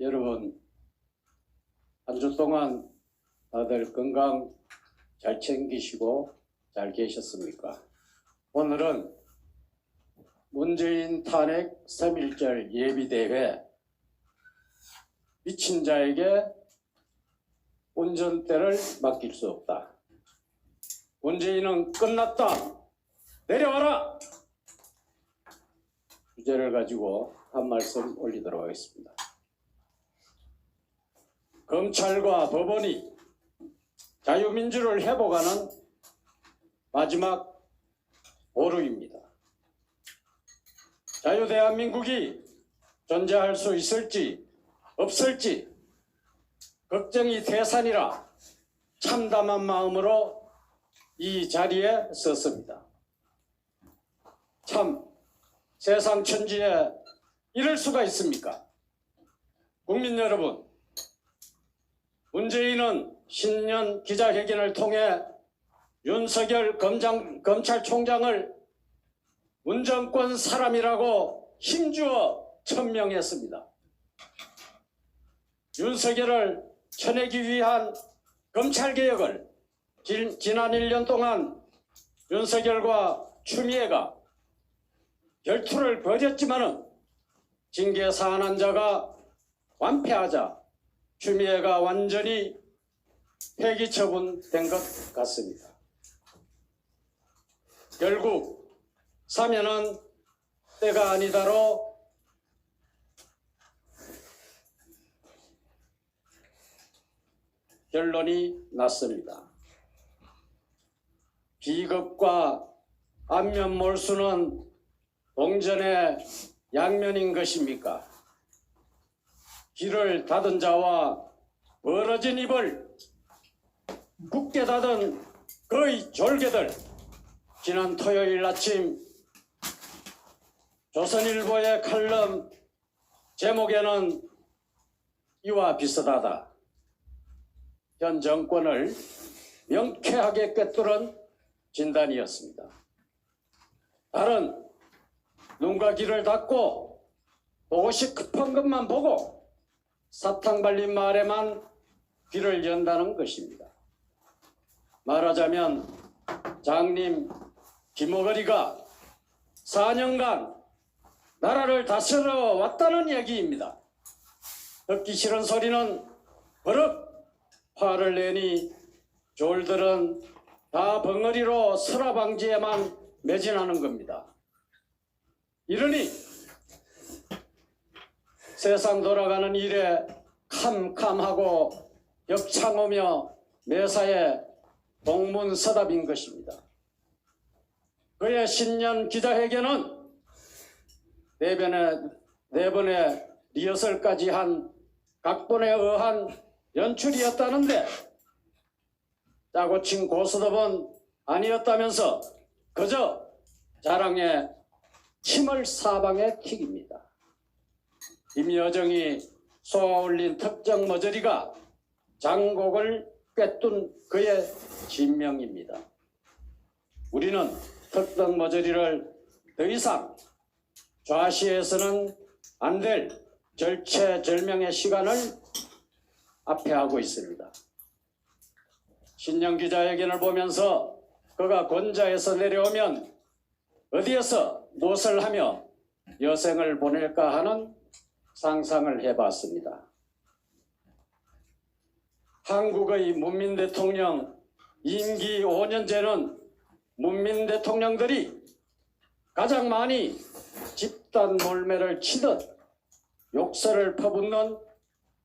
여러분, 한 주 동안 다들 건강 잘 챙기시고 잘 계셨습니까? 오늘은 문재인 탄핵 3.1절 예비대회 미친 자에게 운전대를 맡길 수 없다. 문재인은 끝났다. 내려와라. 주제를 가지고 한 말씀 올리도록 하겠습니다. 검찰과 법원이 자유민주를 회복하는 마지막 보루입니다. 자유대한민국이 존재할 수 있을지 없을지 걱정이 태산이라 참담한 마음으로 이 자리에 섰습니다. 참 세상 천지에 이럴 수가 있습니까? 국민 여러분, 문재인은 신년 기자회견을 통해 윤석열 검찰총장을 문정권 사람이라고 힘주어 천명했습니다. 윤석열을 쳐내기 위한 검찰개혁을 지난 1년 동안 윤석열과 추미애가 결투를 벌였지만은 징계 사안한 자가 완패하자 추미애가 완전히 폐기 처분된 것 같습니다. 결국 사면은 때가 아니다로 결론이 났습니다. 비겁과 안면 몰수는 동전의 양면인 것입니까? 귀를 닫은 자와 벌어진 입을 굳게 닫은 거의 졸개들. 지난 토요일 아침 조선일보의 칼럼 제목에는 이와 비슷하다. 현 정권을 명쾌하게 꿰뚫은 진단이었습니다. 다른 눈과 귀를 닫고 보고시 급한 것만 보고 사탕 발린 말에만 귀를 연다는 것입니다. 말하자면 장님 김어거리가 4년간 나라를 다스려 왔다는 얘기입니다. 듣기 싫은 소리는 버럭 화를 내니 졸들은 다 벙어리로 설화방지에만 매진하는 겁니다. 이러니 세상 돌아가는 일에 캄캄하고 엽창오며 매사에 동문서답인 것입니다. 그의 신년 기자회견은 네 번의 리허설까지 한 각본에 의한 연출이었다는데 짜고 친 고스톱은 아니었다면서 그저 자랑에 침을 사방에 튀깁니다. 임여정이 쏘아올린 특정 머저리가 장곡을 꿰뚫은 그의 진명입니다. 우리는 특정 머저리를 더 이상 좌시해서는 안 될 절체절명의 시간을 앞에 하고 있습니다. 신년 기자회견을 보면서 그가 권좌에서 내려오면 어디에서 무엇을 하며 여생을 보낼까 하는 상상을 해봤습니다. 한국의 문민 대통령 임기 5년제는 문민 대통령들이 가장 많이 집단 몰매를 치듯 욕설을 퍼붓는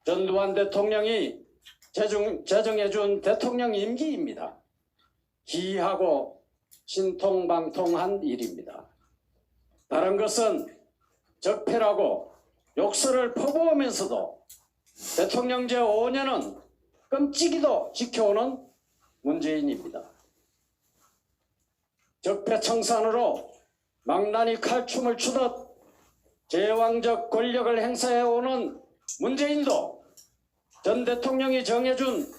전두환 대통령이 제정해준 대통령 임기입니다. 기이하고 신통방통한 일입니다. 다른 것은 적폐라고 욕설을 퍼부으면서도 대통령제 5년은 끔찍이도 지켜오는 문재인입니다. 적폐청산으로 망나니 칼춤을 추듯 제왕적 권력을 행사해오는 문재인도 전 대통령이 정해준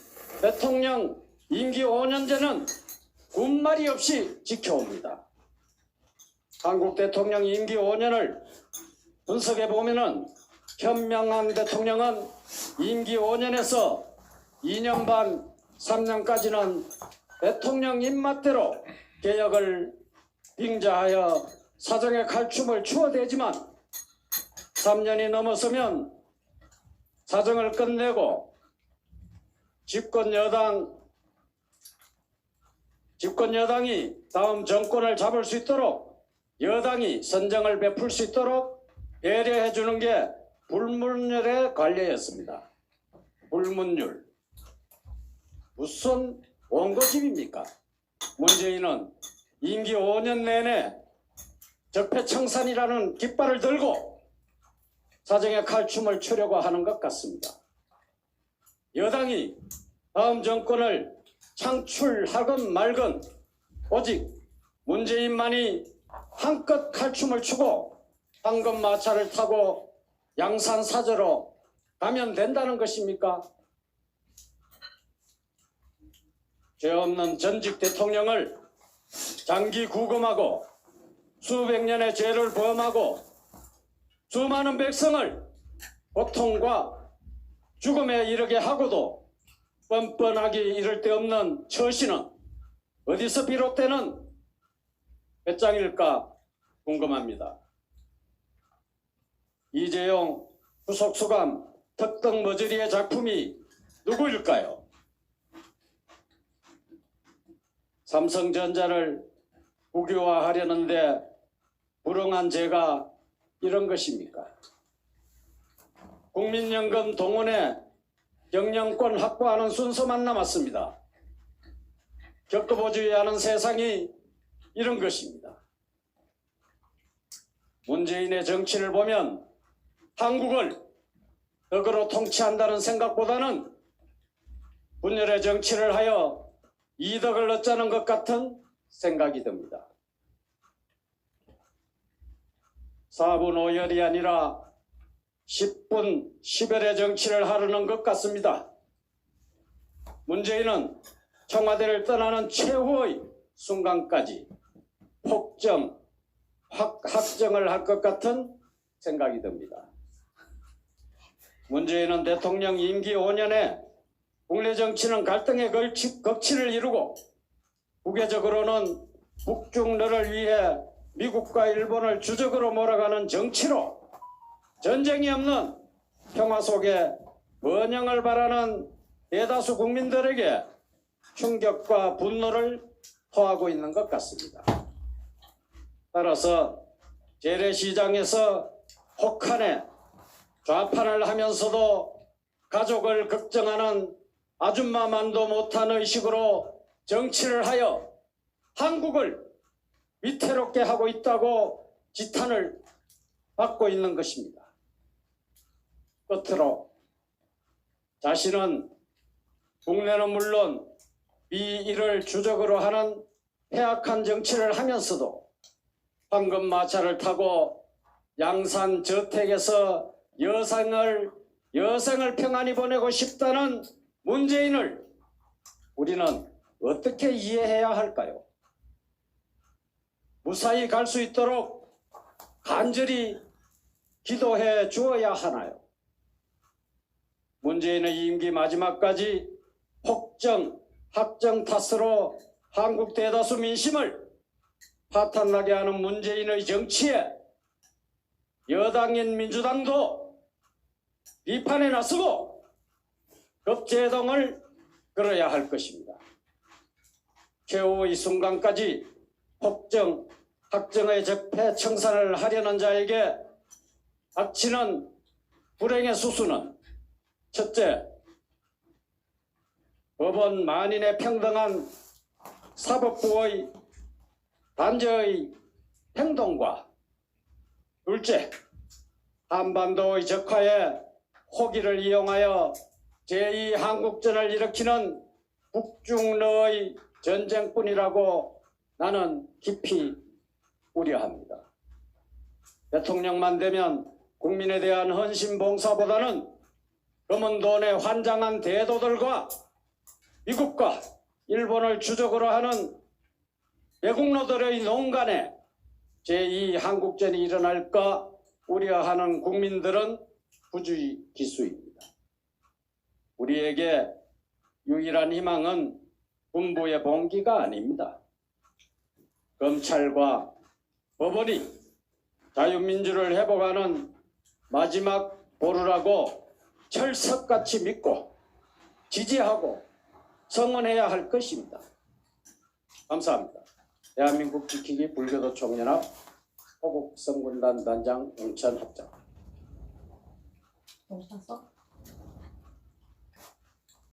대통령 임기 5년제는 군말이 없이 지켜옵니다. 한국 대통령 임기 5년을 분석해 보면은 현명한 대통령은 임기 5년에서 2년 반 3년까지는 대통령 입맛대로 개혁을 빙자하여 사정의 칼춤을 추어대지만 3년이 넘어서면 사정을 끝내고 집권 여당이 다음 정권을 잡을 수 있도록 여당이 선정을 베풀 수 있도록 배려해 주는 게 불문율의 관례였습니다. 불문율. 무슨 원고집입니까? 문재인은 임기 5년 내내 적폐청산이라는 깃발을 들고 사정의 칼춤을 추려고 하는 것 같습니다. 여당이 다음 정권을 창출하건 말건 오직 문재인만이 한껏 칼춤을 추고 황금마차를 타고 양산사저로 가면 된다는 것입니까? 죄 없는 전직 대통령을 장기 구금하고 수백 년의 죄를 범하고 수많은 백성을 고통과 죽음에 이르게 하고도 뻔뻔하기 이를 데 없는 처신은 어디서 비롯되는 배짱일까 궁금합니다. 이재용 구속수감 특등머저리의 작품이 누구일까요? 삼성전자를 국유화하려는데 불응한 죄가 이런 것입니까? 국민연금 동원에 경영권 확보하는 순서만 남았습니다. 겪어보지 않은 세상이 이런 것입니다. 문재인의 정치를 보면 한국을 덕으로 통치한다는 생각보다는 분열의 정치를 하여 이덕을 얻자는 것 같은 생각이 듭니다. 4분 5열이 아니라 10분 10열의 정치를 하려는 것 같습니다. 문재인은 청와대를 떠나는 최후의 순간까지 폭정, 확정을 할 것 같은 생각이 듭니다. 문재인은 대통령 임기 5년에 국내 정치는 갈등의 격치를 이루고 국외적으로는 북중러를 위해 미국과 일본을 주적으로 몰아가는 정치로 전쟁이 없는 평화 속에 번영을 바라는 대다수 국민들에게 충격과 분노를 토하고 있는 것 같습니다. 따라서 재래시장에서 혹한에 좌판을 하면서도 가족을 걱정하는 아줌마만도 못한 의식으로 정치를 하여 한국을 위태롭게 하고 있다고 지탄을 받고 있는 것입니다. 끝으로 자신은 국내는 물론 미일을 주적으로 하는 폐악한 정치를 하면서도 황금마차를 타고 양산 저택에서 여생을 평안히 보내고 싶다는 문재인을 우리는 어떻게 이해해야 할까요? 무사히 갈 수 있도록 간절히 기도해 주어야 하나요? 문재인의 임기 마지막까지 폭정, 학정 탓으로 한국 대다수 민심을 파탄나게 하는 문재인의 정치에 여당인 민주당도 비판에 나서고 급제동을 걸어야 할 것입니다. 최후의 순간까지 폭정, 학정의 적폐 청산을 하려는 자에게 닥치는 불행의 수수는 첫째, 법원 만인의 평등한 사법부의 단죄의 행동과 둘째, 한반도의 적화에 호기를 이용하여 제2한국전을 일으키는 북중러의 전쟁뿐이라고 나는 깊이 우려합니다. 대통령만 되면 국민에 대한 헌신봉사보다는 검은 돈에 환장한 대도들과 미국과 일본을 주적으로 하는 외국노들의 농간에 제2한국전이 일어날까 우려하는 국민들은 부주의기수입니다. 우리에게 유일한 희망은 군부의 봉기가 아닙니다. 검찰과 법원이 자유민주를 회복하는 마지막 보루라고 철석같이 믿고 지지하고 성원해야 할 것입니다. 감사합니다. 대한민국 지키기 불교도 총연합 호국성군단 단장 영천합장. 너무 써?